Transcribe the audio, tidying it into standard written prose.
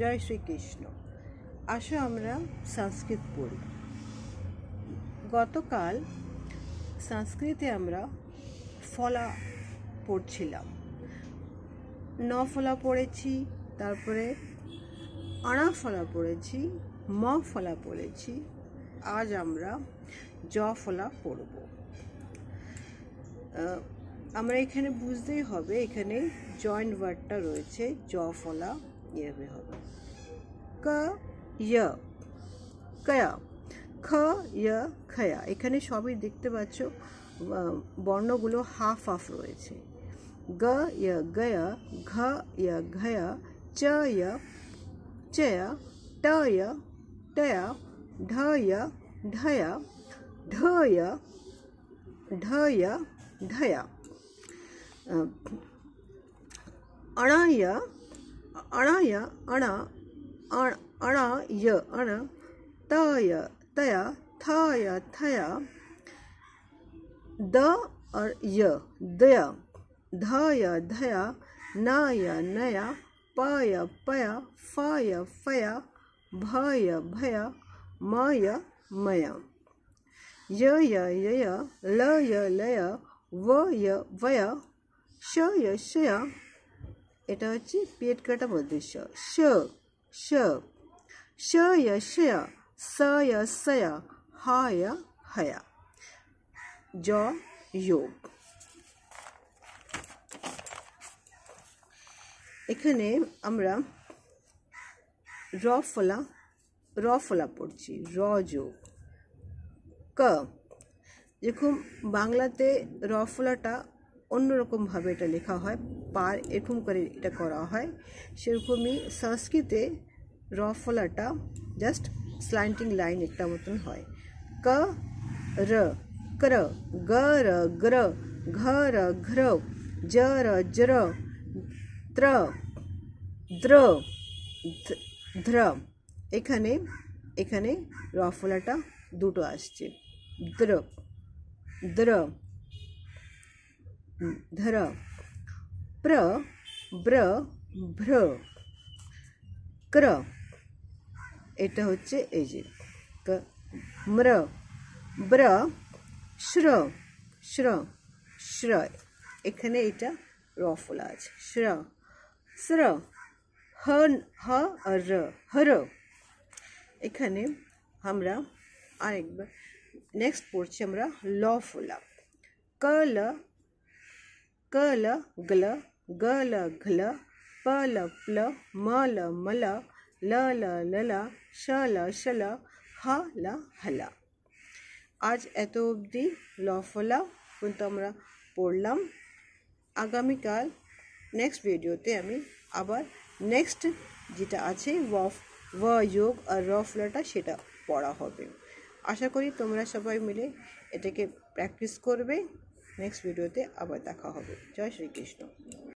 জয় শ্রীকৃষ্ণ। আসো আমরা সংস্কৃত পড়ি। গতকাল সংস্কৃতে আমরা ফলা পড়ছিলাম, ন ফলা পড়েছি, তারপরে আনা ফলা পড়েছি, ম ফলা পড়েছি। আজ আমরা জ ফলা পড়ব। আমরা এখানে বুঝতেই হবে, এখানে জয়েন্ট ওয়ার্ডটা রয়েছে, জ ফলা এভাবে হবে। ক ইয় কয়া, খ ইয় খয়া। এখানে সবই দেখতে পাচ্ছ বর্ণগুলো হাফ হাফ রয়েছে। গ ইয় গয়া, ঘ ইয় ঘয়া, চ ইয় চয়া, ট ইয় টয়া, ঢ ইয় ঢয়া, ঢ ইয় ঢয়া ঢয়া। अणा या अणा, अणा य अण, तय तया, थय थया, द और य दया, धय धया, नय नया, पय पया, फय फया, भय भया, मय मया। य यय, लय लय, वय वय, शय शया। এটা হচ্ছে পেট কাটা বদ্দেশ্য। শ শ, শয় শয়া, সয় সয়া, হায় হয়া। জ যোগ। এখানে আমরা র ফলা পড়ছি, র যোগ। ক, যেরকম বাংলাতে র ফলাটা অন্যরকমভাবে এটা লেখা হয়, পার এরকম করে এটা করা হয়, সেরকমই সংস্কৃতে র ফলাটা জাস্ট স্ল্যান্টিং লাইন একটা মতন হয়। ক র ক্র, গ র গ্র, ঘ র ঘ্র, জ র জ্র, ত্র দ্র ধ্র। এখানে র ফলাটা দুটো আসছে, দ্র দ্র ধর, প্র ব্র ভ্র, ক্র। এটা হচ্ছে এই যে ম্র, ব্র শ্র শ্র শ্র। এখানে এটা র ফলা আছে, শ্র শ্র। হ হ র, হর। এখানে আমরা আরেকবার নেক্সট পড়ছি আমরা ল ফলা। ক ল, क ल गल, ग ल घल, प ल प्ल, म ल मल, ल ल लला, श ल शल, ह ल हला। আজ এত অবধি ল ফলা কিন্তু আমরা পড়লাম। আগামীকাল নেক্সট ভিডিওতে আমি আবার নেক্সট যেটা আছে व যোগ আর র ফলাটা সেটা পড়া হবে। আশা করি তোমরা সবাই মিলে এটাকে প্র্যাকটিস করবে। নেক্সট ভিডিওতে আবার দেখা হবে। জয় শ্রীকৃষ্ণ।